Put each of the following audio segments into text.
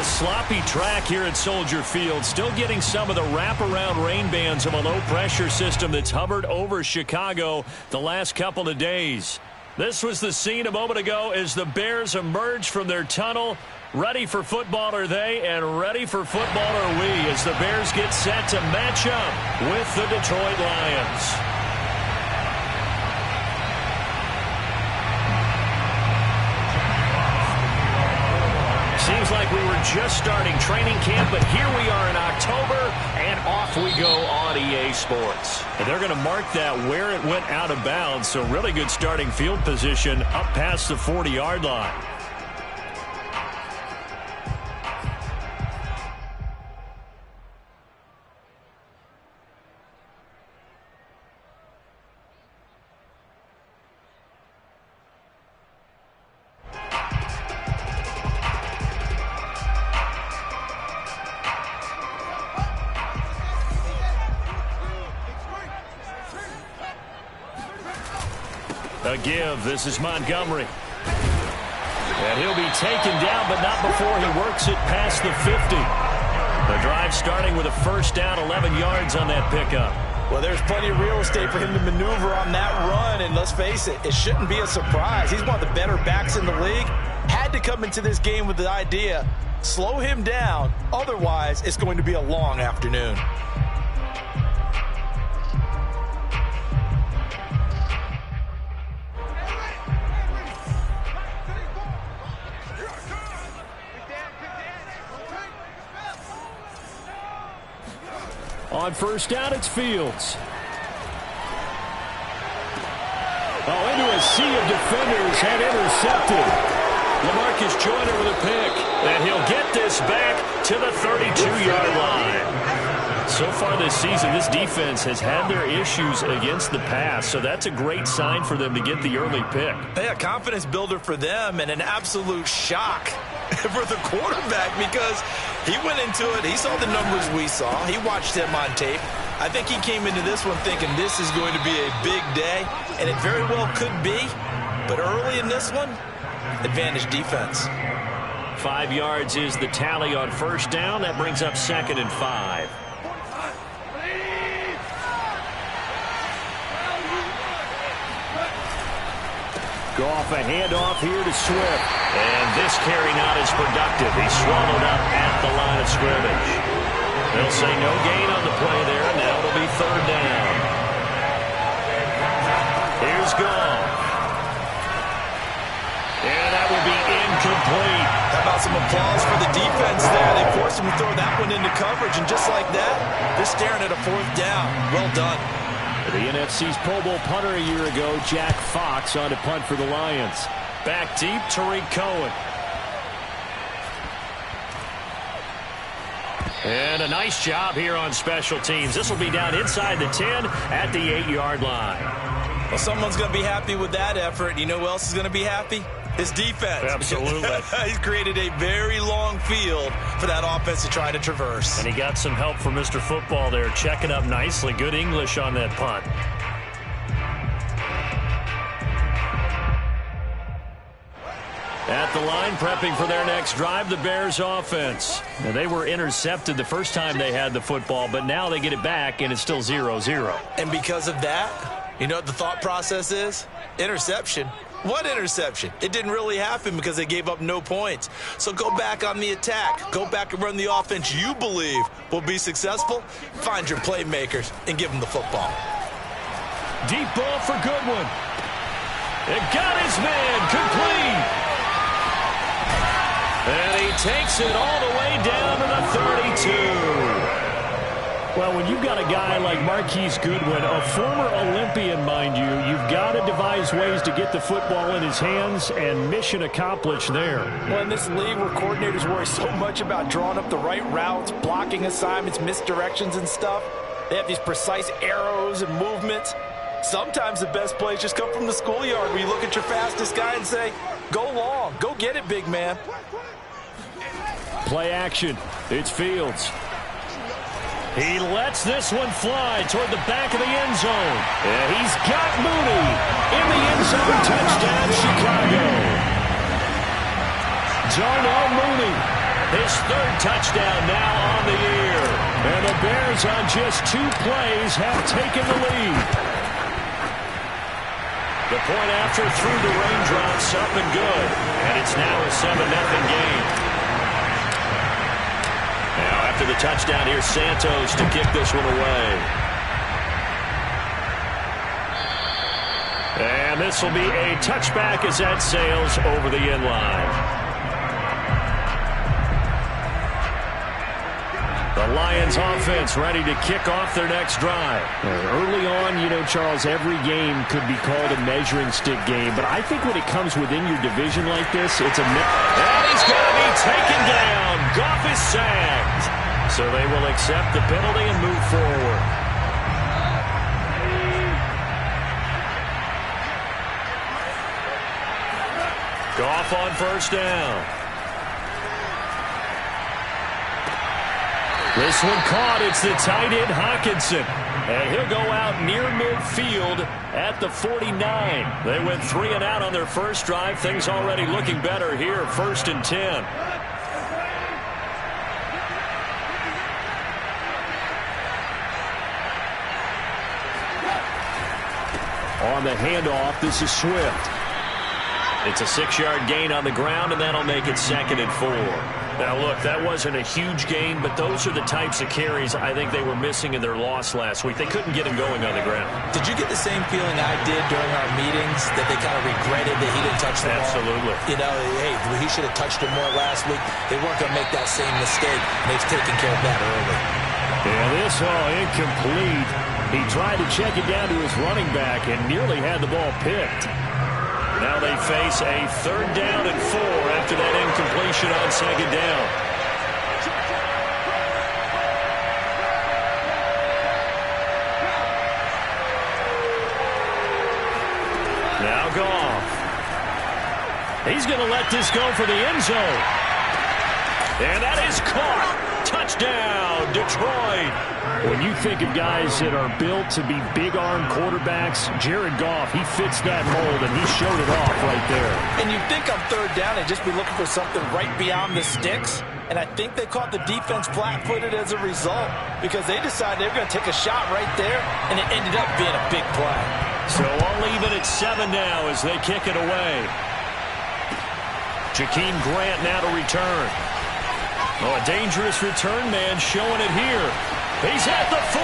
A sloppy track here at Soldier Field. Still getting some of the wraparound rain bands of a low-pressure system that's hovered over Chicago the last couple of days. This was the scene a moment ago as the Bears emerged from their tunnel. Ready for football are they, and ready for football are we as the Bears get set to match up with the Detroit Lions. Seems like we were just starting training camp, but here we are in October, and off we go on EA Sports. And they're going to mark that where it went out of bounds, so really good starting field position up past the 40-yard line. A give. This is Montgomery. And he'll be taken down, but not before he works it past the 50. The drive starting with a first down, 11 yards on that pickup. Well, there's plenty of real estate for him to maneuver on that run, and let's face it, it shouldn't be a surprise. He's one of the better backs in the league. Had to come into this game with the idea, slow him down, otherwise it's going to be a long afternoon. On first down, it's Fields. Oh, into a sea of defenders and intercepted. LaMarcus Joyner with a pick. And he'll get this back to the 32-yard line. So far this season, this defense has had their issues against the pass, so that's a great sign for them to get the early pick. Yeah, confidence builder for them and an absolute shock for the quarterback because he went into it. He saw the numbers we saw. He watched them on tape. I think he came into this one thinking this is going to be a big day, and it very well could be. But early in this one, advantage defense. 5 yards is the tally on first down. That brings up 2nd and 5. Go off a handoff here to Swift. And this carry not as productive. He's swallowed up at the line of scrimmage. They'll say no gain on the play there. Now it'll be 3rd down. Here's Goff. And that will be incomplete. How about some applause for the defense there? They forced him to throw that one into coverage, and just like that, they're staring at a 4th down. Well done. The NFC's Pro Bowl punter a year ago, Jack Fox, on to punt for the Lions. Back deep, Tariq Cohen. And a nice job here on special teams. This will be down inside the 10 at the 8-yard line. Well, someone's going to be happy with that effort. You know who else is going to be happy? His defense. Absolutely. He's created a very long field for that offense to try to traverse. And he got some help from Mr. Football there, checking up nicely. Good English on that punt. At the line, prepping for their next drive, the Bears offense. Now, they were intercepted the first time they had the football, but now they get it back, and it's still 0-0. And because of that, you know what the thought process is? Interception. What interception? It didn't really happen because they gave up no points. So go back on the attack. Go back and run the offense you believe will be successful. Find your playmakers and give them the football. Deep ball for Goodwin. It got his man complete. And he takes it all the way down to the 32. Well, when you've got a guy like Marquise Goodwin, a former Olympian, mind you, you've got to devise ways to get the football in his hands, and mission accomplished there. Well, in this league where coordinators worry so much about drawing up the right routes, blocking assignments, misdirections and stuff, they have these precise arrows and movements. Sometimes the best plays just come from the schoolyard where you look at your fastest guy and say, go long, go get it, big man. Play action. It's Fields. He lets this one fly toward the back of the end zone. And he's got Mooney in the end zone. Touchdown, Chicago. Darnell Mooney His third touchdown now on the year. And the Bears on just 2 plays have taken the lead. The point after through the raindrops, up and good. And it's now a 7-0 game. Now after the touchdown, here's Santos to kick this one away. And this will be a touchback as that sails over the end line. The Lions offense ready to kick off their next drive. Early on, you know, Charles, every game could be called a measuring stick game. But I think when it comes within your division like this, it's a... And he's going to be taken down. Goff is sacked. So they will accept the penalty and move forward. Goff on first down. This one caught. It's the tight end, Hawkinson. And he'll go out near midfield at the 49. They went 3 and out on their first drive. Things already looking better here. 1st and 10. On the handoff, this is Swift. It's a 6-yard gain on the ground, and that'll make it 2nd and 4. Now, look, that wasn't a huge gain, but those are the types of carries I think they were missing in their loss last week. They couldn't get him going on the ground. Did you get the same feeling I did during our meetings, that they kind of regretted that he didn't touch the ball? Absolutely. You know, hey, he should have touched him more last week. They weren't going to make that same mistake, and they've taken care of that early. Yeah, this all incomplete. He tried to check it down to his running back and nearly had the ball picked. Now they face a 3rd down and 4 after that incompletion on 2nd down. Now Goff. He's going to let this go for the end zone. And that is caught. Touchdown, Detroit. When you think of guys that are built to be big-arm quarterbacks, Jared Goff, he fits that mold, and he showed it off right there. And you think on 3rd down, they'd just be looking for something right beyond the sticks. And I think they caught the defense flat-footed as a result, because they decided they were going to take a shot right there, and it ended up being a big play. So all even at 7 now as they kick it away. Jakeem Grant now to return. Oh, a dangerous return man showing it here. He's at the 40,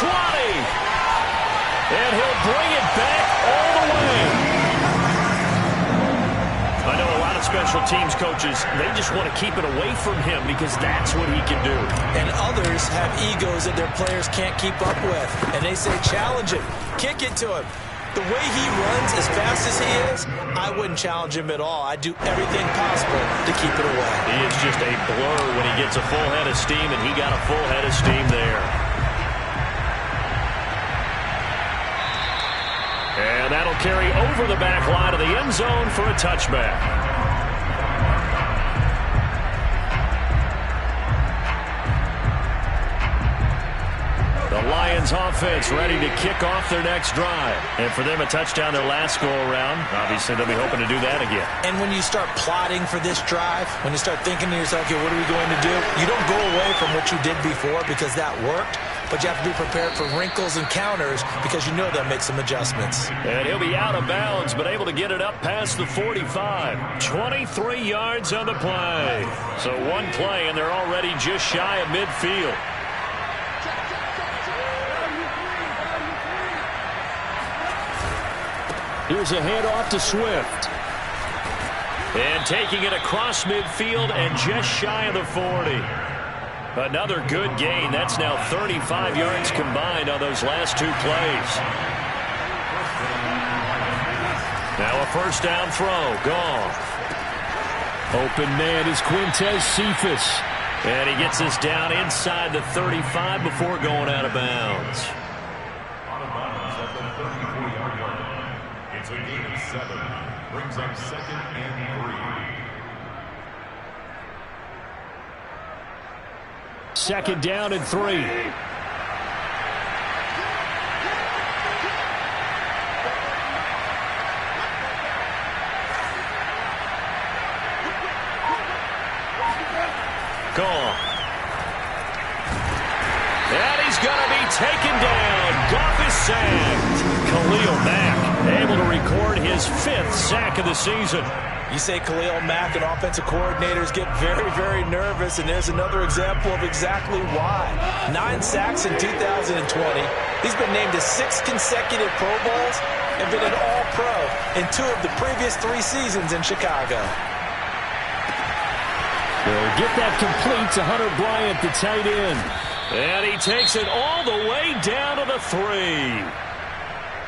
20, and he'll bring it back all the way. I know a lot of special teams coaches, they just want to keep it away from him because that's what he can do. And others have egos that their players can't keep up with, and they say challenge him, kick it to him. The way he runs as fast as he is, I wouldn't challenge him at all. I'd do everything possible to keep it away. He is just a blur when he gets a full head of steam, and he got a full head of steam there. And that'll carry over the back line of the end zone for a touchback. The Lions offense ready to kick off their next drive. And for them, a touchdown their last go-around. Obviously, they'll be hoping to do that again. And when you start plotting for this drive, when you start thinking to yourself, okay, what are we going to do? You don't go away from what you did before because that worked. But you have to be prepared for wrinkles and counters because you know they'll make some adjustments. And he'll be out of bounds, but able to get it up past the 45. 23 yards on the play. So one play, and they're already just shy of midfield. Here's a handoff to Swift. And taking it across midfield and just shy of the 40. Another good gain. That's now 35 yards combined on those last 2 plays. Now a first down throw. Goff. Open man is Quintez Cephas. And he gets this down inside the 35 before going out of bounds. It's a gain of 7. Brings up 2nd and 3. 2nd down and 3. Goff. And he's going to be taken down. Goff is sacked. Khalil Mack able to record his 5th sack of the season. You say Khalil Mack and offensive coordinators get very, very nervous, and there's another example of exactly why. 9 sacks in 2020. He's been named to 6 consecutive Pro Bowls and been an All-Pro in 2 of the previous 3 seasons in Chicago. They'll get that complete to Hunter Bryant, the tight end. And he takes it all the way down to the 3.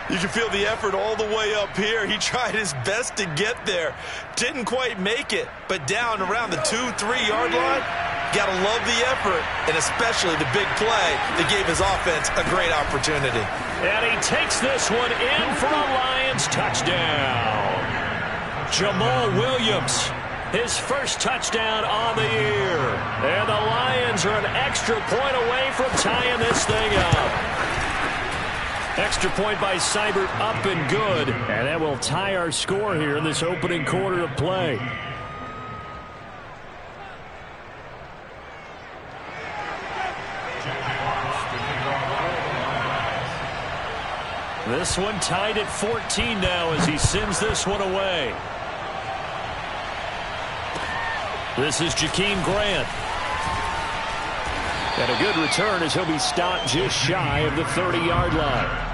You can feel the effort all the way up here. He tried his best to get there. Didn't quite make it, but down around the 2-3 yard line, gotta love the effort, and especially the big play that gave his offense a great opportunity. And he takes this one in for a Lions touchdown. Jamal Williams, his first touchdown on the year. And the Lions are an extra point away from tying this thing up. Extra point by Seibert, up and good. And that will tie our score here in this opening quarter of play. This one tied at 14 now as he sends this one away. This is Jakeem Grant. And a good return as he'll be stopped just shy of the 30-yard line.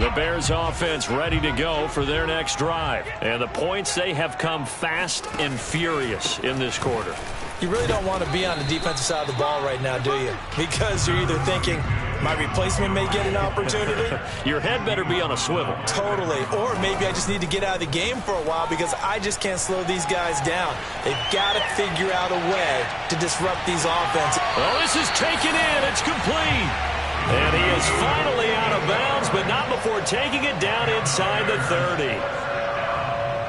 The Bears offense ready to go for their next drive. And the points, they have come fast and furious in this quarter. You really don't want to be on the defensive side of the ball right now, do you? Because you're either thinking, my replacement may get an opportunity. Your head better be on a swivel. Totally. Or maybe I just need to get out of the game for a while because I just can't slow these guys down. They've got to figure out a way to disrupt these offenses. Well, this is taken in. It's complete. And he is finally out of bounds, but not before taking it down inside the 30.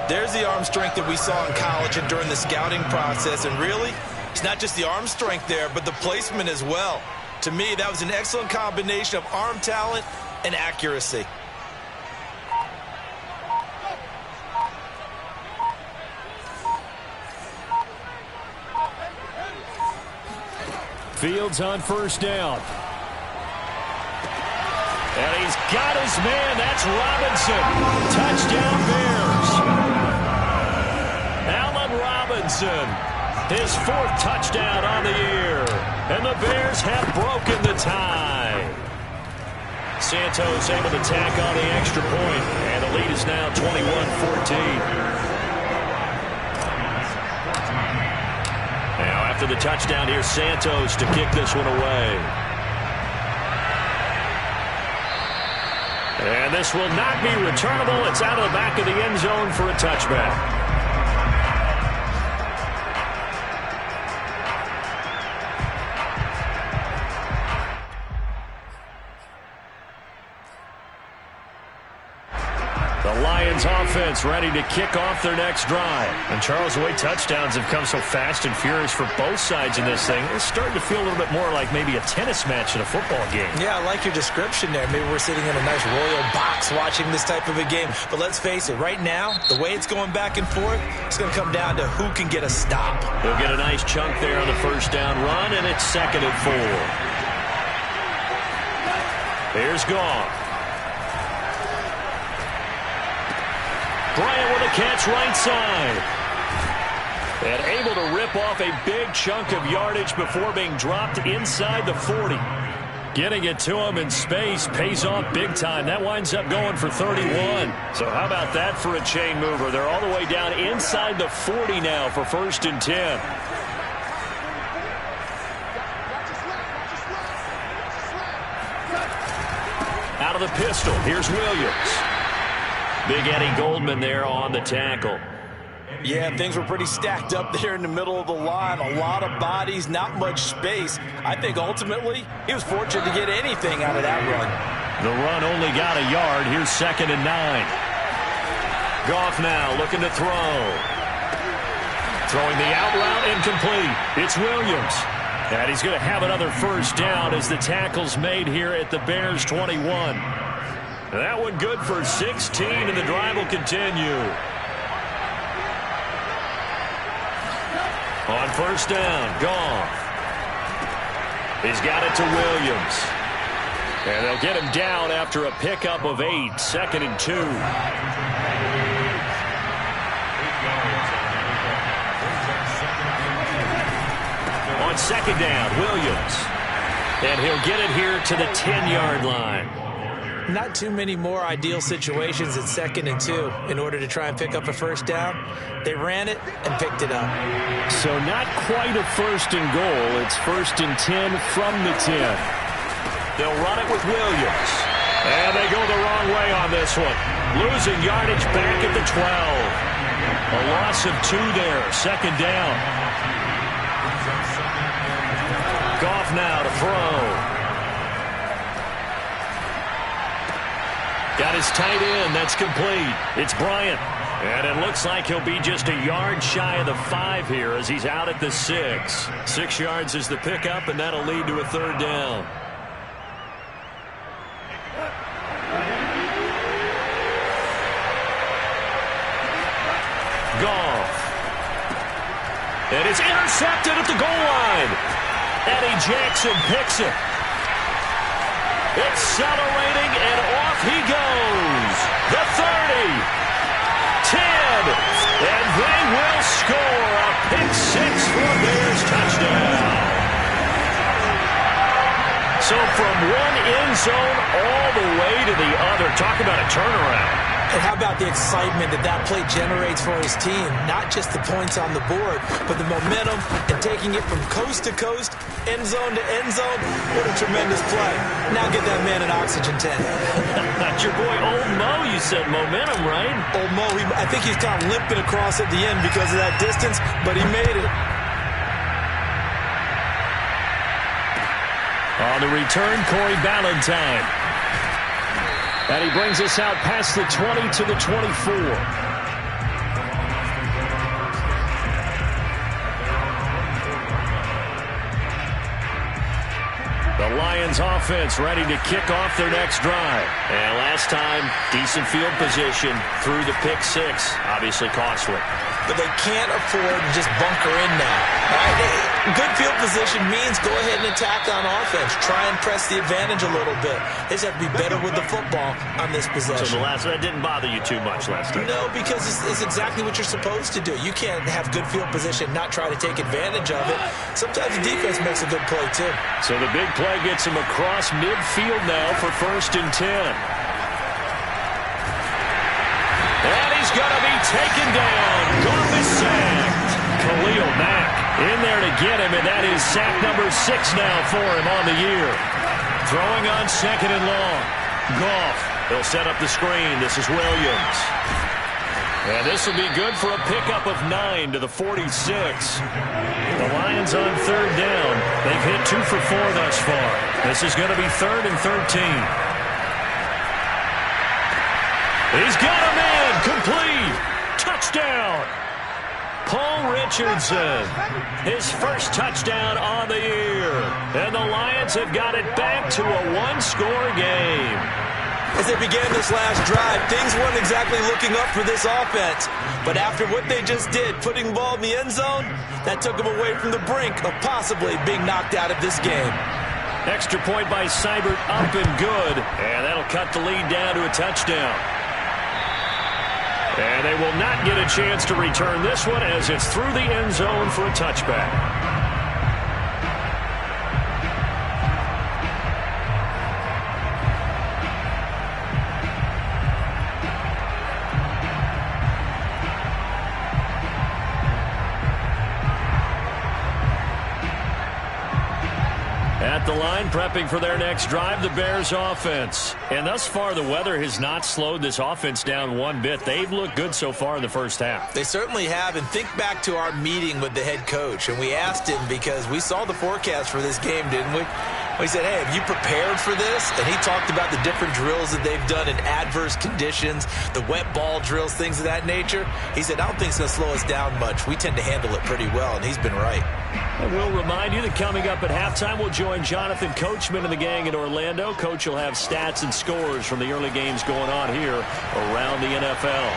There's the arm strength that we saw in college and during the scouting process. And really, it's not just the arm strength there, but the placement as well. To me, that was an excellent combination of arm talent and accuracy. Fields on first down. And he's got his man. That's Robinson. Touchdown Bears. Allen Robinson, his 4th touchdown on the year. And the Bears have broken the tie. Santos able to tack on the extra point. And the lead is now 21-14. Now after the touchdown, here's Santos to kick this one away. And this will not be returnable. It's out of the back of the end zone for a touchback. The Lions offense ready to kick off their next drive. And Charles, the way touchdowns have come so fast and furious for both sides in this thing, it's starting to feel a little bit more like maybe a tennis match in a football game. Yeah, I like your description there. Maybe we're sitting in a nice royal box watching this type of a game. But let's face it, right now, the way it's going back and forth, it's going to come down to who can get a stop. He'll get a nice chunk there on the first down run, and it's 2nd and 4. Here's Goff. Bryant with a catch right side. And able to rip off a big chunk of yardage before being dropped inside the 40. Getting it to him in space pays off big time. That winds up going for 31. So how about that for a chain mover? They're all the way down inside the 40 now for 1st and 10. Out of the pistol, here's Williams. Big Eddie Goldman there on the tackle. Yeah, things were pretty stacked up there in the middle of the line. A lot of bodies, not much space. I think ultimately he was fortunate to get anything out of that run. The run only got a yard. Here's 2nd and 9. Goff now looking to throw. Throwing the out route incomplete. It's Williams. And he's going to have another first down as the tackle's made here at the Bears 21. That one good for 16, and the drive will continue. On first down, Goff. He's got it to Williams. And they'll get him down after a pickup of 8, 2nd and 2. On second down, Williams. And he'll get it here to the 10-yard line. Not too many more ideal situations at 2nd and 2 in order to try and pick up a first down. They ran it and picked it up. So not quite a 1st and goal. It's 1st and 10 from the 10. They'll run it with Williams. And they go the wrong way on this one. Losing yardage back at the 12. A loss of 2 there. 2nd down. Goff now to throw. Got his tight end. That's complete. It's Bryant. And it looks like he'll be just a yard shy of the 5 here as he's out at the 6. 6 yards is the pickup, and that'll lead to a 3rd down. Goff. And it's intercepted at the goal line. Eddie Jackson picks it. Accelerating, and off he goes. The 30. 10. And they will score a pick 6 for a Bears touchdown. So from one end zone all the way to the other. Talk about a turnaround. And how about the excitement that that play generates for his team? Not just the points on the board, but the momentum and taking it from coast to coast, end zone to end zone. What a tremendous play. Now get that man an oxygen tent. Not your boy Old Mo, you said momentum, right? Old Mo, I think he's kind of limping across at the end because of that distance, but he made it. On the return, Corey Ballantyne. And he brings us out past the 20 to the 24. The Lions offense ready to kick off their next drive. And last time, decent field position through the pick 6. Obviously costly. But they can't afford to just bunker in now. All right? Good field position means go ahead and attack on offense. Try and press the advantage a little bit. They just have to be better with the football on this possession. So that didn't bother you too much last time? No, because it's exactly what you're supposed to do. You can't have good field position, not try to take advantage of it. Sometimes the defense makes a good play, too. So the big play gets him across midfield now for 1st and 10. And he's going to be taken down. Goff is sacked. Khalil Mack in there to get him, and that is sack number 6 now for him on the year. Throwing on 2nd and long. Goff, he'll set up the screen. This is Williams. And this will be good for a pickup of 9 to the 46. The Lions on 3rd down. They've hit 2 for 4 thus far. This is going to be 3rd and 13. He's got a man. Complete. Touchdown. Paul Richardson. His first touchdown on the year. And the Lions have got it back to a 1-score game. As they began this last drive, things weren't exactly looking up for this offense. But after what they just did, putting the ball in the end zone, that took them away from the brink of possibly being knocked out of this game. Extra point by Seibert, up and good. And that'll cut the lead down to a touchdown. And they will not get a chance to return this one as it's through the end zone for a touchback. At the line, prepping for their next drive, the Bears offense. And thus far, the weather has not slowed this offense down one bit. They've looked good so far in the first half. They certainly have. And think back to our meeting with the head coach. And we asked him because we saw the forecast for this game, didn't we? He said, hey, have you prepared for this? And he talked about the different drills that they've done in adverse conditions, the wet ball drills, things of that nature. He said, I don't think it's going to slow us down much. We tend to handle it pretty well, and he's been right. And we'll remind you that coming up at halftime, we'll join Jonathan Coachman and the gang in Orlando. Coach will have stats and scores from the early games going on here around the NFL.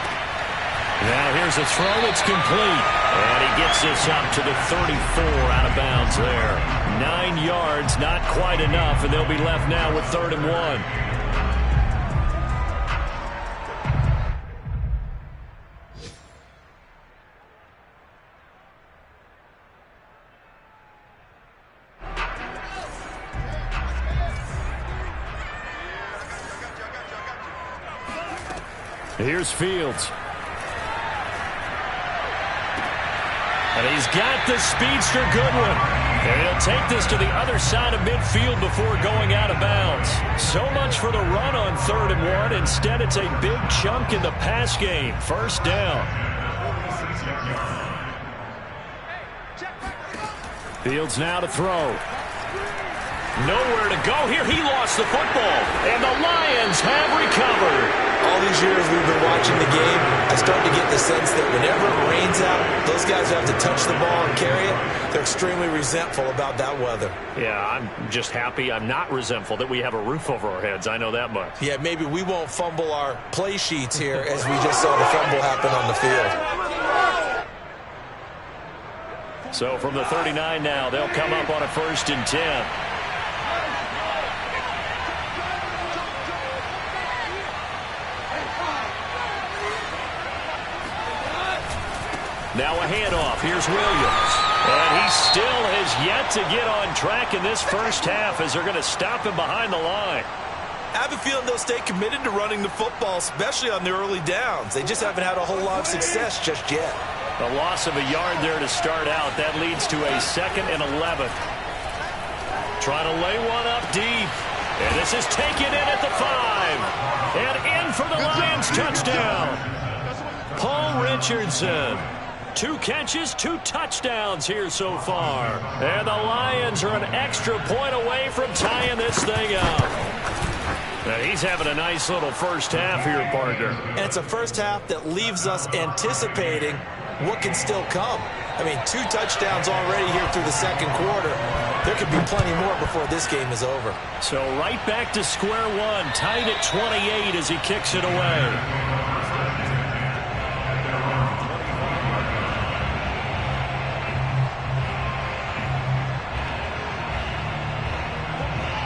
Now here's a throw that's complete. And he gets this up to the 34 out of bounds there. 9 yards, not quite enough, and they'll be left now with 3rd and 1. Here's Fields. And he's got the speedster Goodwin. And he'll take this to the other side of midfield before going out of bounds. So much for the run on 3rd and 1. Instead, it's a big chunk in the pass game. 1st down. Fields now to throw. Nowhere to go here. He lost the football. And the Lions have recovered. All these years we've been watching the game, I start to get the sense that whenever it rains out, those guys who have to touch the ball and carry it, they're extremely resentful about that weather. Yeah, I'm just happy I'm not resentful that we have a roof over our heads. I know that much. Yeah, maybe we won't fumble our play sheets here as we just saw the fumble happen on the field. So from the 39 now, they'll come up on a 1st and 10. Now a handoff. Here's Williams. And he still has yet to get on track in this first half as they're going to stop him behind the line. I have a feeling they'll stay committed to running the football, especially on the early downs. They just haven't had a whole lot of success just yet. A loss of a yard there to start out. That leads to a 2nd and 11. Trying to lay one up deep. And this is taken in at the 5. And in for the Lions touchdown. Paul Richardson. 2 catches, 2 touchdowns here so far. And the Lions are an extra point away from tying this thing up. And he's having a nice little first half here, partner. And it's a first half that leaves us anticipating what can still come. I mean, 2 touchdowns already here through the 2nd quarter. There could be plenty more before this game is over. So right back to square one, tied at 28 as he kicks it away.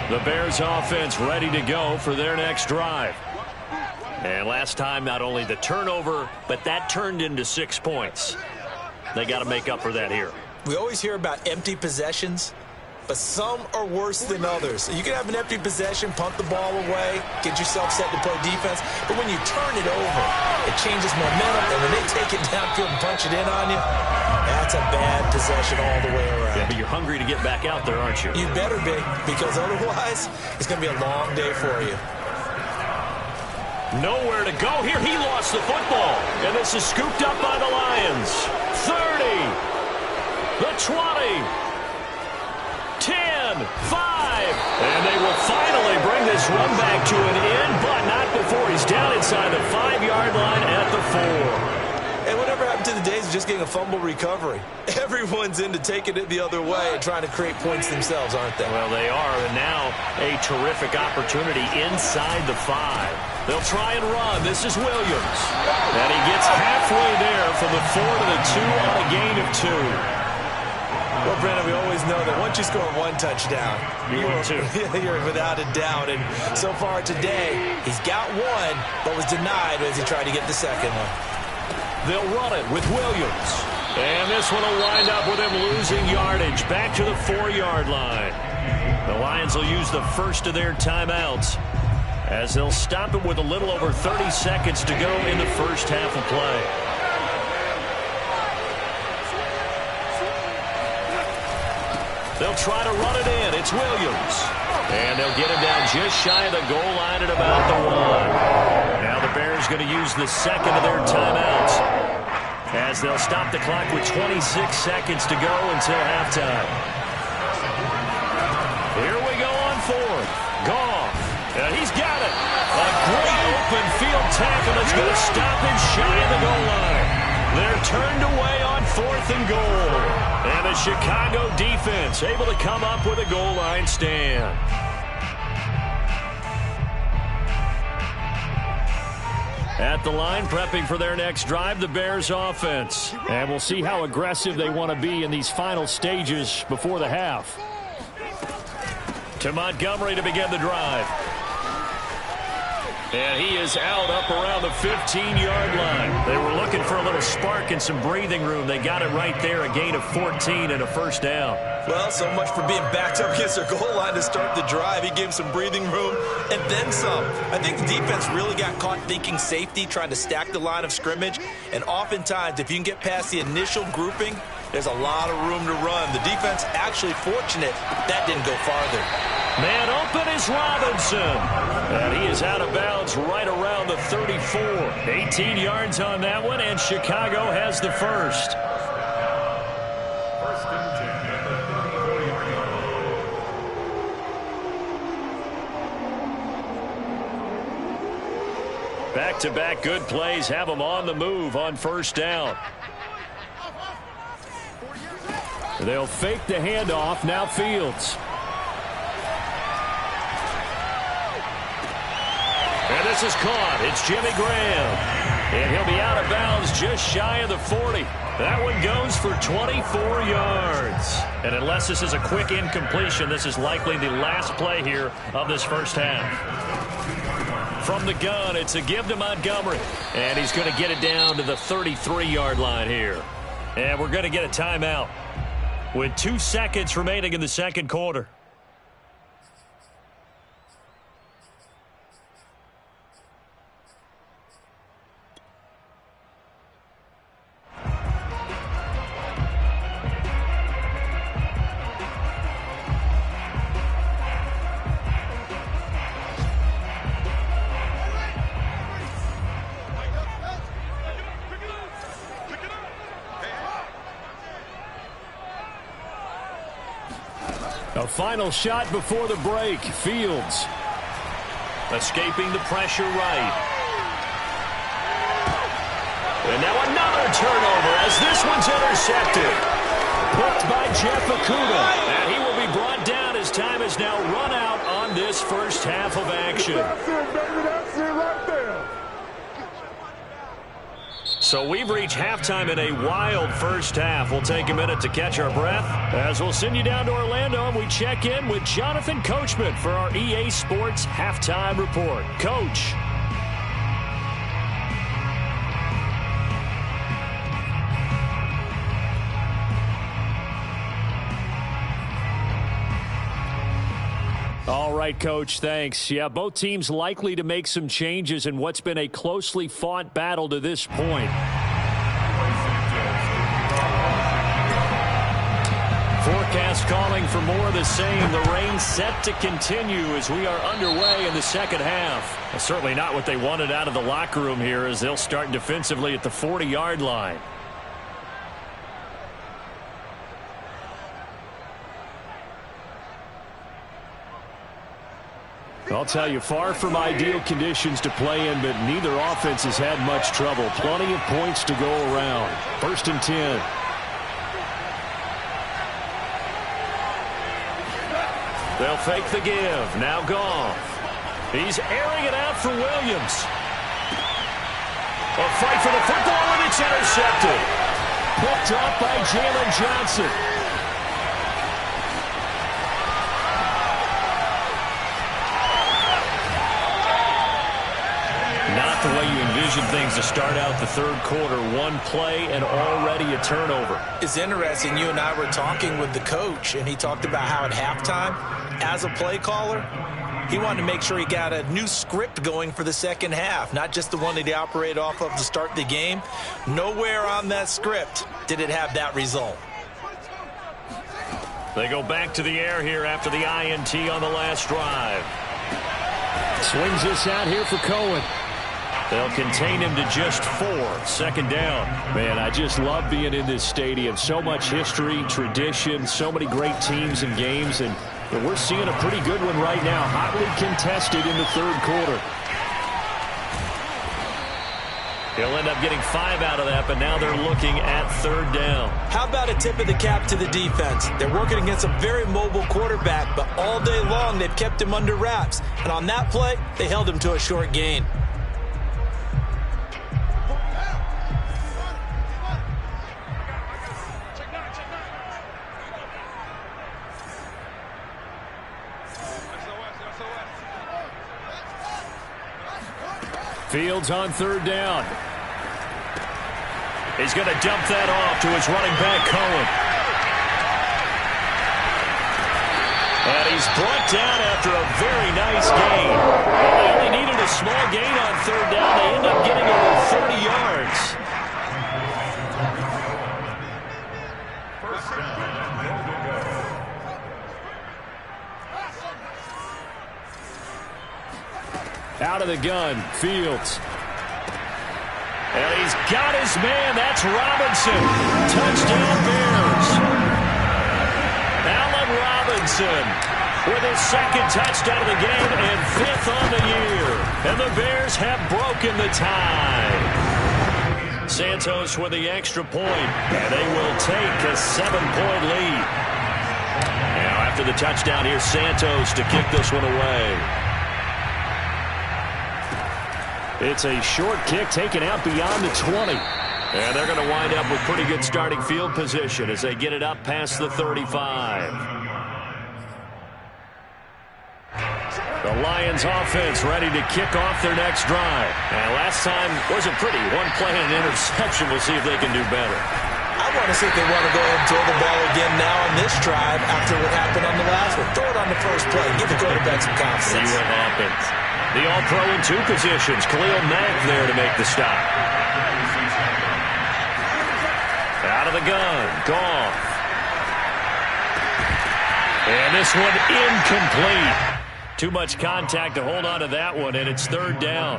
The Bears offense ready to go for their next drive. And last time, not only the turnover, but that turned into 6 points. They got to make up for that here. We always hear about empty possessions, but some are worse than others. You can have an empty possession, punt the ball away, get yourself set to play defense, but when you turn it over, it changes momentum, and when they take it downfield and punch it in on you, that's a bad possession all the way around. Yeah, but you're hungry to get back out there, aren't you? You better be, because otherwise, it's going to be a long day for you. Nowhere to go here. He lost the football, and this is scooped up by the Lions. 30, the 20, 10, 5, and they will finally bring this run back to an end, but not before he's down inside the 5-yard line at the 4. And whatever happened to the days of just getting a fumble recovery? Everyone's into taking it the other way and trying to create points themselves, aren't they? Well, they are, and now a terrific opportunity inside the 5. They'll try and run. This is Williams. And he gets halfway there from the 4 to the 2 on a gain of 2. Well, Brandon, we always know that once you score 1 touchdown, you're without a doubt. And so far today, he's got 1, but was denied as he tried to get the 2nd one. They'll run it with Williams. And this one will wind up with him losing yardage back to the 4-yard line. The Lions will use the first of their timeouts as they'll stop it with a little over 30 seconds to go in the first half of play. They'll try to run it in. It's Williams. And they'll get him down just shy of the goal line at about the 1. Now the Bears going to use the second of their timeouts as they'll stop the clock with 26 seconds to go until halftime. Here we go on And he's got it. A great open field tackle that's going to stop him shy of the goal line. They're turned away on 4th and goal. And the Chicago defense able to come up with a goal line stand. At the line, prepping for their next drive, the Bears offense. And we'll see how aggressive they want to be in these final stages before the half. To Montgomery to begin the drive. And he is out up around the 15-yard line. They were looking for a little spark and some breathing room. They got it right there, a gain of 14 and a first down. Well, so much for being backed up against their goal line to start the drive. He gave him some breathing room and then some. I think the defense really got caught thinking safety, trying to stack the line of scrimmage. And oftentimes, if you can get past the initial grouping, there's a lot of room to run. The defense actually fortunate that didn't go farther. Man open is Robinson. And he is out of bounds right around the 34. 18 yards on that one, and Chicago has the first. First and 10 at the 34-yard line. Back-to-back good plays have them on the move on first down. They'll fake the handoff. Now Fields. And this is caught. It's Jimmy Graham. And he'll be out of bounds just shy of the 40. That one goes for 24 yards. And unless this is a quick incompletion, this is likely the last play here of this first half. From the gun, it's a give to Montgomery. And he's going to get it down to the 33-yard line here. And we're going to get a timeout with 2 seconds remaining in the second quarter. A final shot before the break. Fields. Escaping the pressure right. And now another turnover as this one's intercepted. Picked by Jeff Okudah. And he will be brought down as time is now run out on this first half of action. That's it, baby. That's it right there. So we've reached halftime in a wild first half. We'll take a minute to catch our breath as we'll send you down to Orlando and we check in with Jonathan Coachman for our EA Sports Halftime Report. Coach. All right, Coach, thanks. Yeah, both teams likely to make some changes in what's been a closely fought battle to this point. Forecast calling for more of the same. The rain set to continue as we are underway in the second half. Well, certainly not what they wanted out of the locker room here as they'll start defensively at the 40-yard line. I'll tell you, far from ideal conditions to play in, but neither offense has had much trouble. Plenty of points to go around. First and 10. They'll fake the give. Now Goff. He's airing it out for Williams. A fight for the football, and it's intercepted. Picked up by Jalen Johnson. Not the way you envision things to start out the third quarter. One play and already a turnover. It's interesting. You and I were talking with the coach, and he talked about how at halftime, as a play caller, he wanted to make sure he got a new script going for the second half, not just the one that he operated off of to start the game. Nowhere on that script did it have that result. They go back to the air here after the INT on the last drive. Swings this out here for Cohen. They'll contain him to just 4. Second down. Man, I just love being in this stadium. So much history, tradition, so many great teams and games, and And we're seeing a pretty good one right now, hotly contested in the third quarter. He'll end up getting 5 out of that, but now they're looking at third down. How about a tip of the cap to the defense? They're working against a very mobile quarterback, but all day long they've kept him under wraps. And on that play, they held him to a short gain. Fields on third down. He's going to dump that off to his running back, Cohen. And he's brought down after a very nice gain. Well, they only needed a small gain on third down. They end up getting over 30 yards. First down, ready to go. Out of the gun, Fields. And he's got his man. That's Robinson. Touchdown, Bears. Allen Robinson with his second touchdown of the game and 5th on the year. And the Bears have broken the tie. Santos with the extra point, and they will take a 7-point lead. Now after the touchdown, here's Santos to kick this one away. It's a short kick taken out beyond the 20. And they're going to wind up with pretty good starting field position as they get it up past the 35. The Lions offense ready to kick off their next drive. And last time wasn't pretty. One play and an interception. We'll see if they can do better. I want to see if they want to go ahead and throw the ball again now on this drive after what happened on the last one. Throw it on the first play. Give the quarterback some confidence. See what happens. The All-Pro in 2 positions. Khalil Mack there to make the stop. Out of the gun. Goff. And this one incomplete. Too much contact to hold on to that one, and it's third down.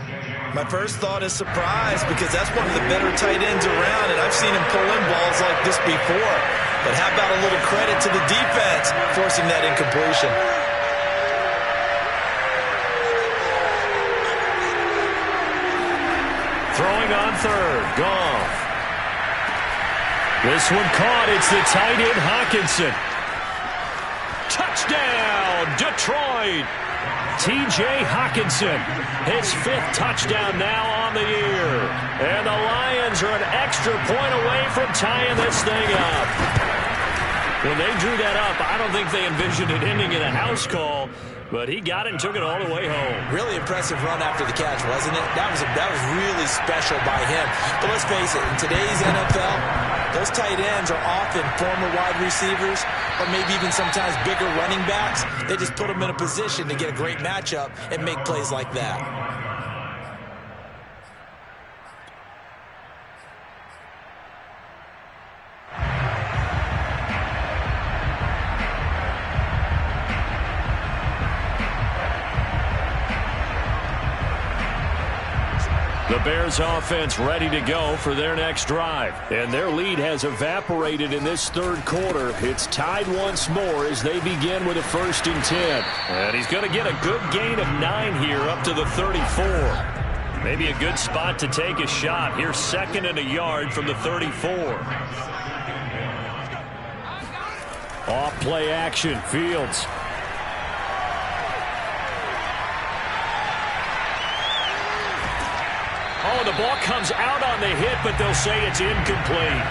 My first thought is surprise because that's one of the better tight ends around, and I've seen him pull in balls like this before. But how about a little credit to the defense forcing that incompletion? Throwing on third. Goff. This one caught. It's the tight end, Hawkinson. Touchdown, Detroit. T.J. Hawkinson, his 5th touchdown now on the year. And the Lions are an extra point away from tying this thing up. When they drew that up, I don't think they envisioned it ending in a house call, but he got it and took it all the way home. Really impressive run after the catch, wasn't it? That was really special by him. But let's face it, in today's NFL, those tight ends are often former wide receivers or maybe even sometimes bigger running backs. They just put them in a position to get a great matchup and make plays like that. The Bears offense ready to go for their next drive. And their lead has evaporated in this third quarter. It's tied once more as they begin with a 1st and 10. And he's going to get a good gain of 9 here up to the 34. Maybe a good spot to take a shot. Here's 2nd and a yard from the 34. Off play action. Fields. Oh, the ball comes out on the hit, but they'll say it's incomplete.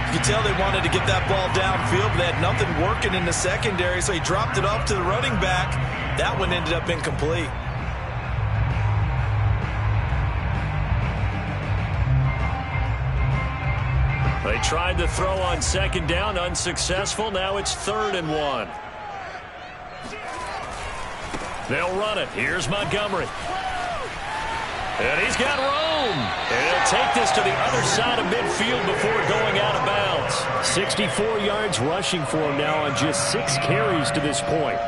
You can tell they wanted to get that ball downfield, but they had nothing working in the secondary, so he dropped it off to the running back. That one ended up incomplete. They tried to throw on 2nd down, unsuccessful. Now it's 3rd and 1. They'll run it. Here's Montgomery. And he's got room. And he'll take this to the other side of midfield before going out of bounds. 64 yards rushing for him now on just 6 carries to this point.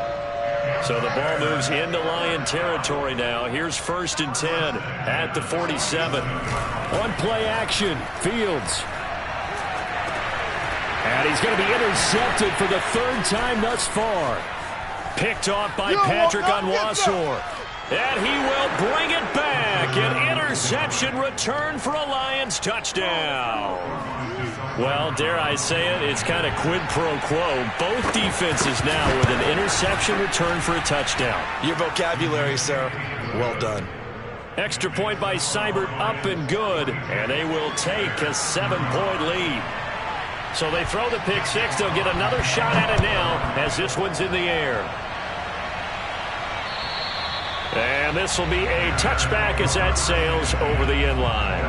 So the ball moves into Lion territory now. Here's 1st and 10 at the 47. On play action, Fields. And he's going to be intercepted for the 3rd time thus far. Picked off by Patrick Onwuasor. And he will bring it back. An interception return for a Lions touchdown. Well, dare I say it, it's kind of quid pro quo. Both defenses now with an interception return for a touchdown. Your vocabulary, sir. Well done. Extra point by Seibert, up and good. And they will take a 7-point lead. So they throw the pick six. They'll get another shot at it now as this one's in the air. And this will be a touchback as that sails over the end line.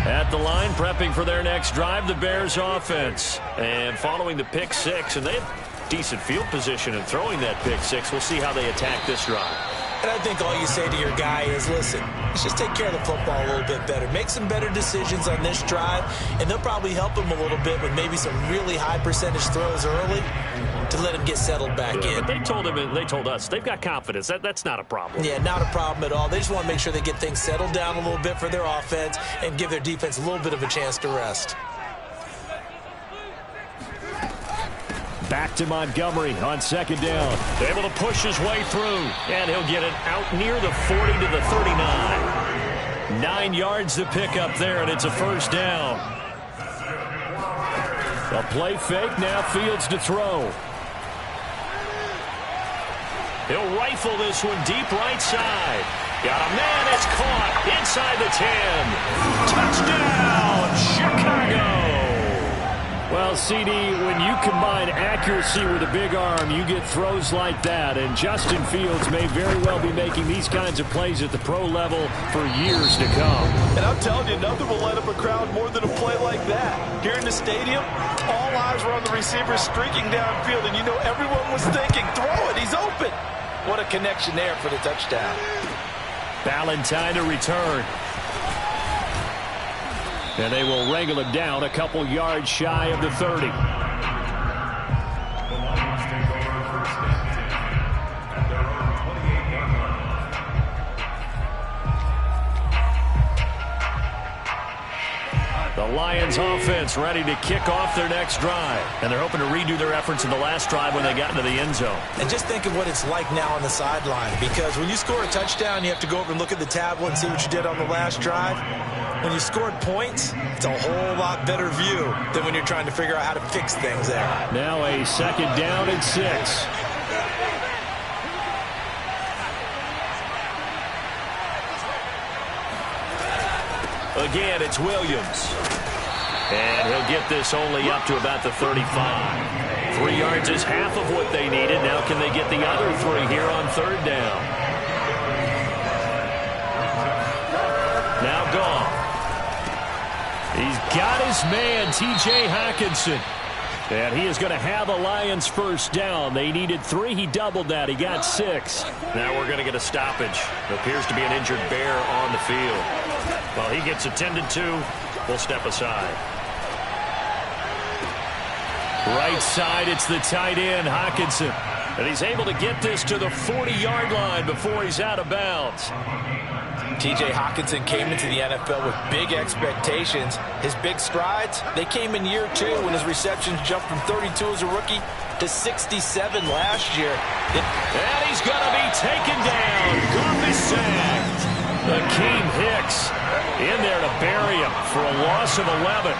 At the line, prepping for their next drive, the Bears offense. And following the pick six, and they have decent field position in throwing that pick six. We'll see how they attack this drive. And I think all you say to your guy is, listen, let's just take care of the football a little bit better. Make some better decisions on this drive, and they'll probably help him a little bit with maybe some really high percentage throws early to let him get settled back in. But they told us they've got confidence. That's not a problem. Yeah, not a problem at all. They just want to make sure they get things settled down a little bit for their offense and give their defense a little bit of a chance to rest. Back to Montgomery on second down. Able to push his way through. And he'll get it out near the 40 to the 39. 9 yards to pick up there, and it's a first down. A play fake, now Fields to throw. He'll rifle this one deep right side. Got a man, it's caught inside the 10. Touchdown, Chicago. Well, CD, when you combine accuracy with a big arm, you get throws like that. And Justin Fields may very well be making these kinds of plays at the pro level for years to come. And I'm telling you, nothing will light up a crowd more than a play like that. Here in the stadium, all eyes were on the receiver streaking downfield, and you know everyone was thinking, throw it, he's open. What a connection there for the touchdown. Valentine to return. And they will wrangle him down a couple yards shy of the 30. The Lions offense ready to kick off their next drive. And they're hoping to redo their efforts in the last drive when they got into the end zone. And just think of what it's like now on the sideline. Because when you score a touchdown, you have to go over and look at the tablet and see what you did on the last drive. When you scored points, it's a whole lot better view than when you're trying to figure out how to fix things there. Now a second down and 6. Again, it's Williams. And he'll get this only up to about the 35. 3 yards is half of what they needed. Now can they get the other 3 here on third down? Now Goff. He's got his man, T.J. Hockenson. And he is going to have a Lions first down. They needed 3. He doubled that. He got 6. Now we're going to get a stoppage. It appears to be an injured Bear on the field. Well, he gets attended to. We'll step aside. Right side, it's the tight end, Hockenson. And he's able to get this to the 40-yard line before he's out of bounds. T.J. Hockenson came into the NFL with big expectations. His big strides, they came in year 2 when his receptions jumped from 32 as a rookie to 67 last year. And he's going to be taken down. Goff is sacked. Akeem Hicks in there to bury him for a loss of 11.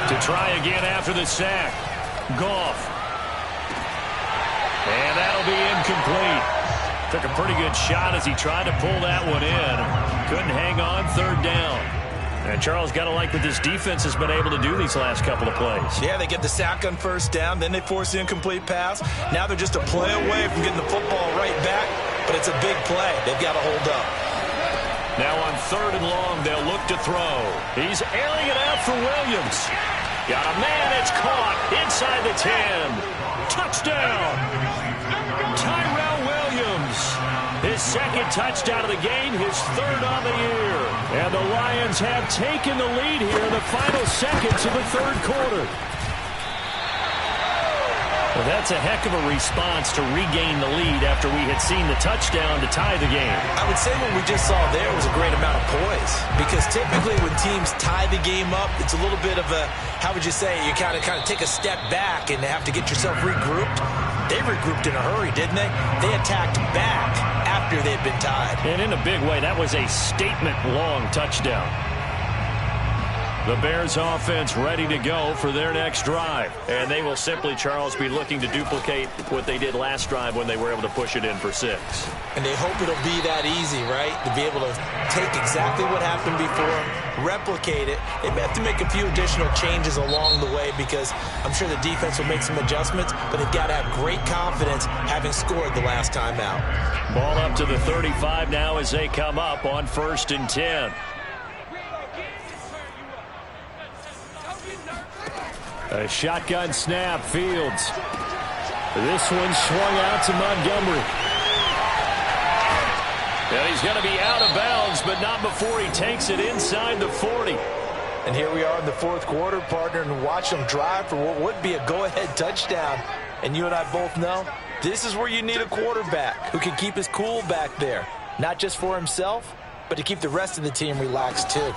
To try again after the sack. Goff. And that'll be incomplete. Took a pretty good shot as he tried to pull that one in. Couldn't hang on, third down. And Charles, got to like what this defense has been able to do these last couple of plays. Yeah, they get the sack on first down, then they force the incomplete pass. Now they're just a play away from getting the football right back, but it's a big play. They've got to hold up. Now on third and long, they'll look to throw. He's airing it out for Williams. Got a man, it's caught inside the 10. Touchdown! Tyrell Williams. His second touchdown of the game, his third on the year. And the Lions have taken the lead here in the final seconds of the third quarter. Well, that's a heck of a response to regain the lead after we had seen the touchdown to tie the game. I would say what we just saw there was a great amount of poise, because typically when teams tie the game up, it's a little bit of a, how would you say, you kind of take a step back and have to get yourself regrouped. They regrouped in a hurry, didn't they? They attacked back after they had been tied. And in a big way, that was a statement-long touchdown. The Bears offense ready to go for their next drive. And they will simply, Charles, be looking to duplicate what they did last drive when they were able to push it in for 6. And they hope it'll be that easy, right? To be able to take exactly what happened before, replicate it. They may have to make a few additional changes along the way, because I'm sure the defense will make some adjustments, but they've got to have great confidence having scored the last time out. Ball up to the 35 now as they come up on 1st and 10. A shotgun snap, Fields. This one swung out to Montgomery. And he's going to be out of bounds, but not before he takes it inside the 40. And here we are in the 4th quarter, partner, and watch them drive for what would be a go-ahead touchdown. And you and I both know this is where you need a quarterback who can keep his cool back there. Not just for himself, but to keep the rest of the team relaxed too.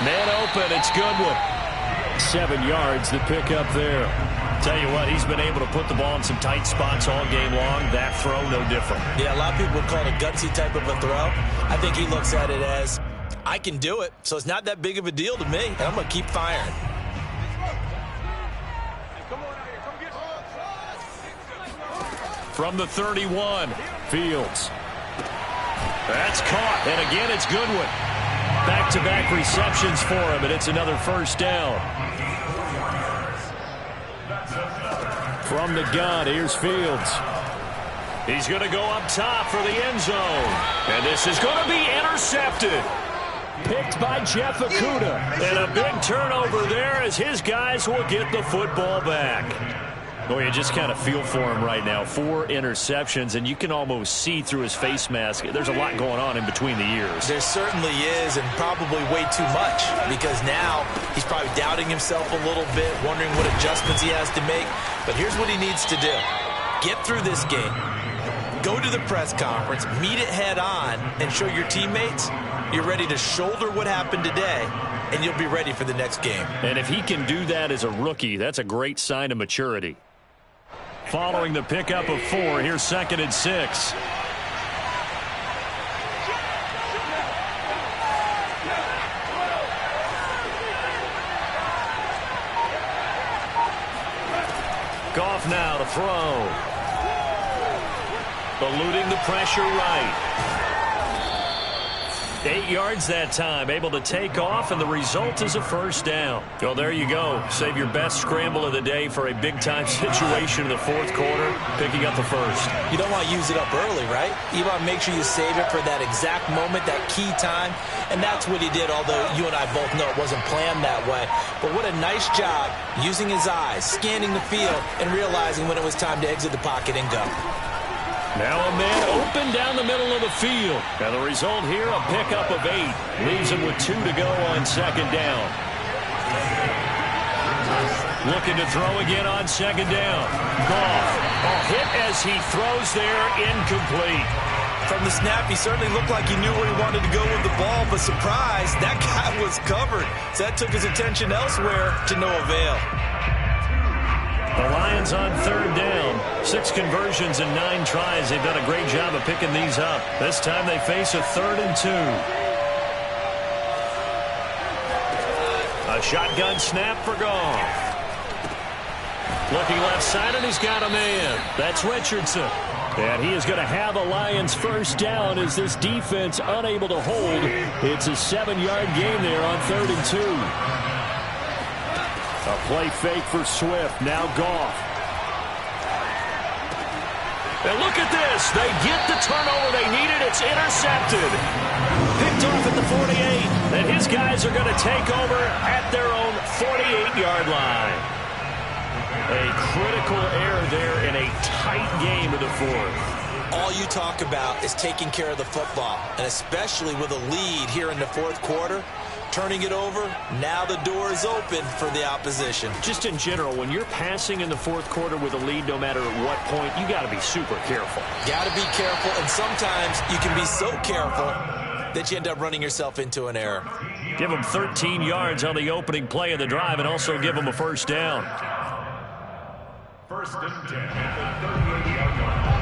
Man open, it's Goodwin. 7 yards to pick up there. Tell you what, he's been able to put the ball in some tight spots all game long. That throw, no different. Yeah, a lot of people would call it a gutsy type of a throw. I think he looks at it as, I can do it, so it's not that big of a deal to me, and I'm going to keep firing. From the 31, Fields. That's caught, and again it's Goodwin. Back-to-back receptions for him, and it's another 1st down. From the gun, here's Fields. He's going to go up top for the end zone. And this is going to be intercepted. Picked by Jeff Okudah. And a big turnover there as his guys will get the football back. Boy, you just kind of feel for him right now. 4 interceptions, and you can almost see through his face mask. There's a lot going on in between the ears. There certainly is, and probably way too much, because now he's probably doubting himself a little bit, wondering what adjustments he has to make. But here's what he needs to do. Get through this game. Go to the press conference, meet it head on, and show your teammates you're ready to shoulder what happened today, and you'll be ready for the next game. And if he can do that as a rookie, that's a great sign of maturity. Following the pickup of 4, here's 2nd and 6. Goff now to throw. Eluding the pressure right. 8 yards that time, able to take off, and the result is a 1st down. Well, there you go. Save your best scramble of the day for a big-time situation in the 4th quarter, picking up the 1st. You don't want to use it up early, right? You want to make sure you save it for that exact moment, that key time, and that's what he did, although you and I both know it wasn't planned that way. But what a nice job using his eyes, scanning the field, and realizing when it was time to exit the pocket and go. Now a man open down the middle of the field. And the result here, a pickup of 8. Leaves him with 2 to go on 2nd down. Looking to throw again on 2nd down. Goff. A hit as he throws there, incomplete. From the snap, he certainly looked like he knew where he wanted to go with the ball, but surprise, that guy was covered. So that took his attention elsewhere to no avail. The Lions on 3rd down. 6 conversions and 9 tries. They've done a great job of picking these up. This time they face a 3rd and 2. A shotgun snap for Goff. Looking left side, and he's got a man. That's Richardson. And he is going to have a Lions 1st down as this defense unable to hold. It's a 7-yard gain there on 3rd and 2. A play fake for Swift. Now Goff. And look at this. They get the turnover they needed. It's intercepted. Picked off at the 48. And his guys are going to take over at their own 48-yard line. A critical error there in a tight game of the 4th. All you talk about is taking care of the football, and especially with a lead here in the 4th quarter. turning it over, now the door is open for the opposition. Just in general, when you're passing in the fourth quarter with a lead, no matter at what point, you got to be super careful. Got to be careful, and sometimes you can be so careful that you end up running yourself into an error. Give them 13 yards on the opening play of the drive and also give them a first down. First and 10 at the 38-yard line.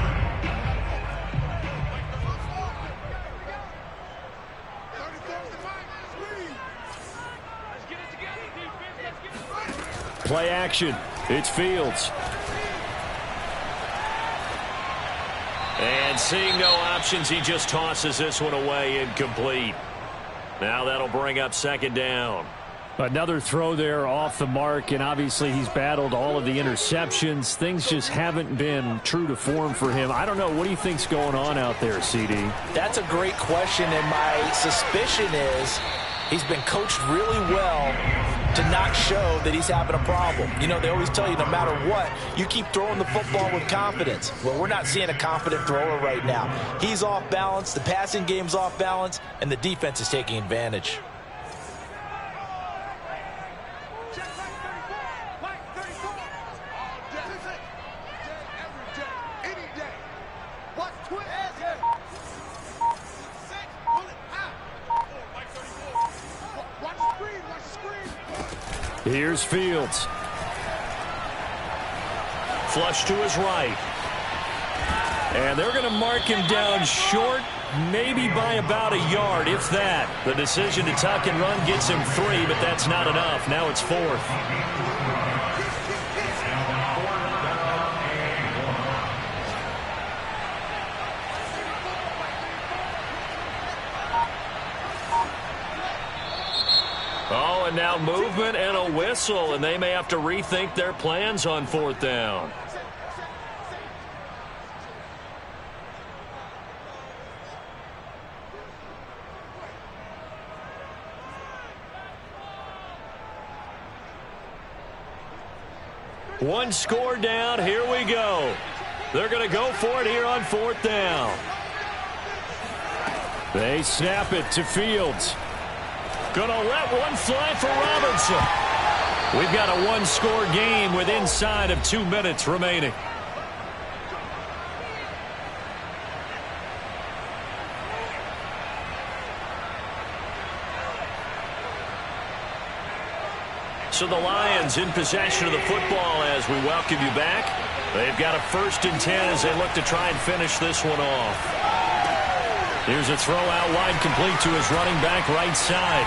Play action. It's Fields. And seeing no options, he just tosses this one away, incomplete. Now that'll bring up second down. Another throw there off the mark, and obviously he's battled all of the interceptions. Things just haven't been true to form for him. I don't know. What do you think's going on out there, CD? That's a great question, and my suspicion is he's been coached really well to not show that he's having a problem. You know, they always tell you no matter what, you keep throwing the football with confidence. Well, we're not seeing a confident thrower right now. He's off balance, the passing game's off balance, and the defense is taking advantage. Here's Fields. Flush to his right. And they're going to mark him down short, maybe by about a yard, if that. The decision to tuck and run gets him 3, but that's not enough. Now it's 4th. Oh, and now movement and a whistle, and they may have to rethink their plans on 4th down. One score down. Here we go. They're going to go for it here on 4th down. They snap it to Fields. Going to let one fly for Robinson. We've got a one-score game with inside of 2 minutes remaining. So the Lions in possession of the football as we welcome you back. They've got a 1st and 10 as they look to try and finish this one off. Here's a throw out wide, complete to his running back right side.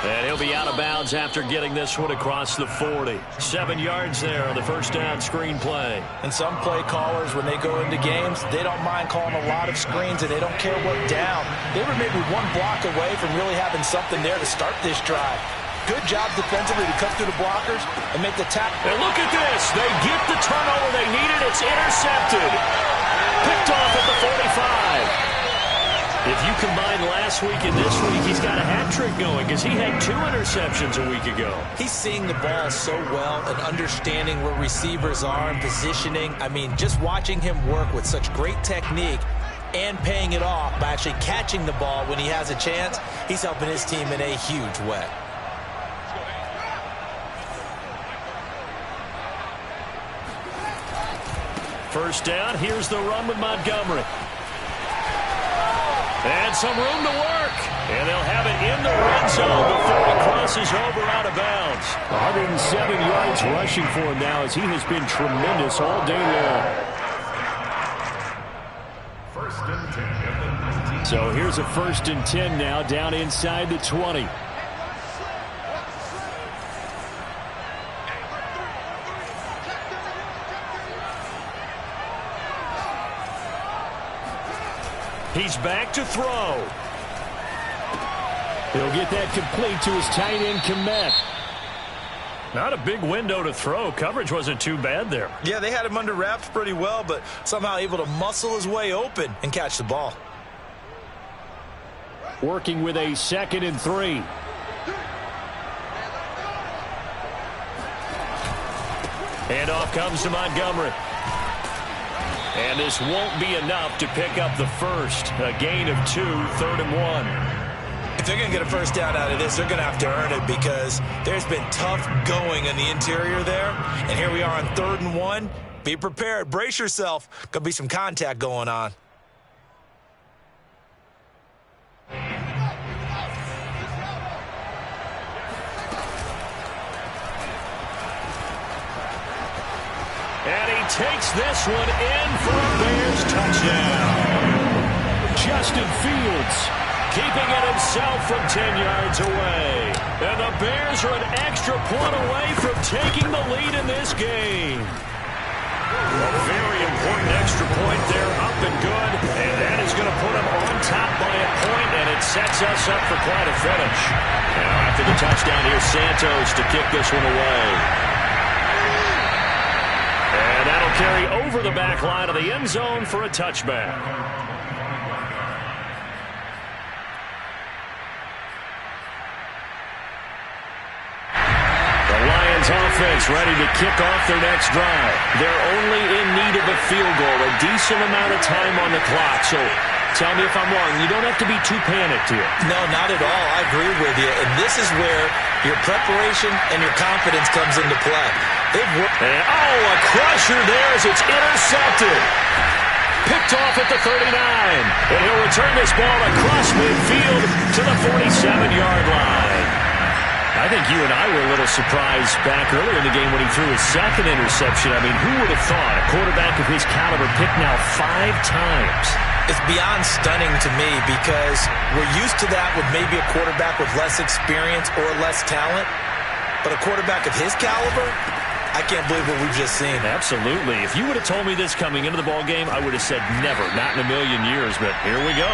And he'll be out of bounds after getting this one across the 40. 7 yards there on the first down screen play. And some play callers, when they go into games, they don't mind calling a lot of screens, and they don't care what down. They were maybe one block away from really having something there to start this drive. Good job defensively to cut through the blockers and make the tackle. And look at this. They get the turnover they needed. It's intercepted. Picked off at the 45. If you combine last week and this week, he's got a hat trick going because he had 2 interceptions a week ago. He's seeing the ball so well and understanding where receivers are and positioning. I mean, just watching him work with such great technique and paying it off by actually catching the ball when he has a chance, he's helping his team in a huge way. First down, here's the run with Montgomery. And some room to work. And they'll have it in the red zone before he crosses over out of bounds. 107 yards rushing for him now as he has been tremendous all day long. 1st and 10. So here's a 1st and 10 now down inside the 20. He's back to throw. He'll get that complete to his tight end, Kmet. Not a big window to throw. Coverage wasn't too bad there. Yeah, they had him under wraps pretty well, but somehow able to muscle his way open and catch the ball. Working with a 2nd and 3. Handoff comes to Montgomery. And this won't be enough to pick up the first. A gain of 2, 3rd and 1. If they're going to get a first down out of this, they're going to have to earn it because there's been tough going in the interior there. And here we are on 3rd and 1. Be prepared. Brace yourself. Going to be some contact going on. And he takes this one in for a Bears touchdown. Justin Fields keeping it himself from 10 yards away. And the Bears are an extra point away from taking the lead in this game. A very important extra point there, up and good. And that is going to put them on top by a point, and it sets us up for quite a finish. Now after the touchdown, here's Santos to kick this one away. And that'll carry over the back line of the end zone for a touchback. The Lions offense ready to kick off their next drive. They're only in need of a field goal, a decent amount of time on the clock. So tell me if I'm wrong. You don't have to be too panicked here. No, not at all. I agree with you. And this is where your preparation and your confidence comes into play. And, a crusher there as it's intercepted. Picked off at the 39. And he'll return this ball across midfield to the 47-yard line. I think you and I were a little surprised back earlier in the game when he threw his second interception. I mean, who would have thought a quarterback of his caliber picked now 5 times? It's beyond stunning to me because we're used to that with maybe a quarterback with less experience or less talent. But a quarterback of his caliber, I can't believe what we've just seen. Absolutely. If you would have told me this coming into the ball game, I would have said never, not in a million years. But here we go.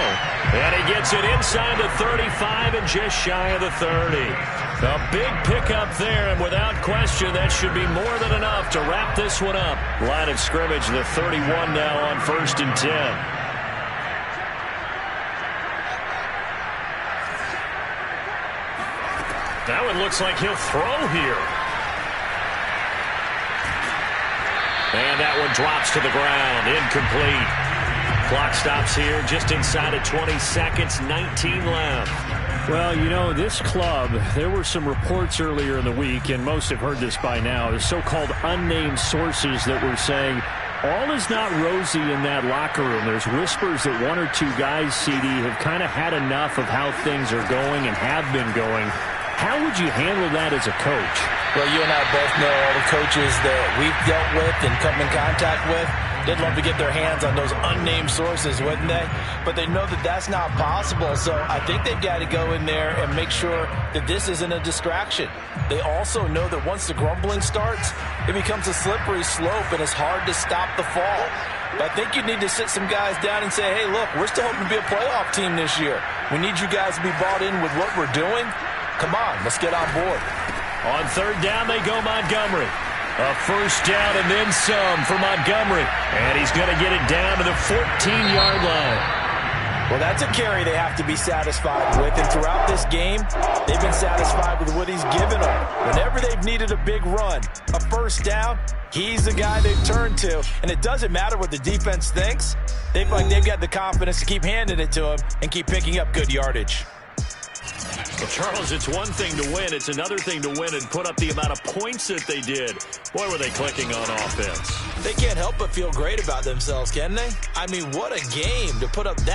And he gets it inside the 35 and just shy of the 30. A big pickup there, and without question, that should be more than enough to wrap this one up. Line of scrimmage, the 31 now on 1st and 10. That one looks like he'll throw here. And that one drops to the ground. Incomplete. Clock stops here just inside of 20 seconds. 19 left. Well, you know, this club, there were some reports earlier in the week, and most have heard this by now, the so-called unnamed sources that were saying all is not rosy in that locker room. There's whispers that 1 or 2 guys, CD, have kind of had enough of how things are going and have been going. How would you handle that as a coach? Well, you and I both know all the coaches that we've dealt with and come in contact with. They'd love to get their hands on those unnamed sources, wouldn't they? But they know that that's not possible, so I think they've got to go in there and make sure that this isn't a distraction. They also know that once the grumbling starts, it becomes a slippery slope, and it's hard to stop the fall. But I think you need to sit some guys down and say, hey, look, we're still hoping to be a playoff team this year. We need you guys to be bought in with what we're doing. Come on, let's get on board. On 3rd down, they go Montgomery. A first down and then some for Montgomery. And he's going to get it down to the 14-yard line. Well, that's a carry they have to be satisfied with. And throughout this game, they've been satisfied with what he's given them. Whenever they've needed a big run, a first down, he's the guy they've turned to. And it doesn't matter what the defense thinks. They feel like they've got the confidence to keep handing it to him and keep picking up good yardage. Well, Charles, it's one thing to win. It's another thing to win and put up the amount of points that they did. Boy, were they clicking on offense. They can't help but feel great about themselves, can they? I mean, what a game to put up that.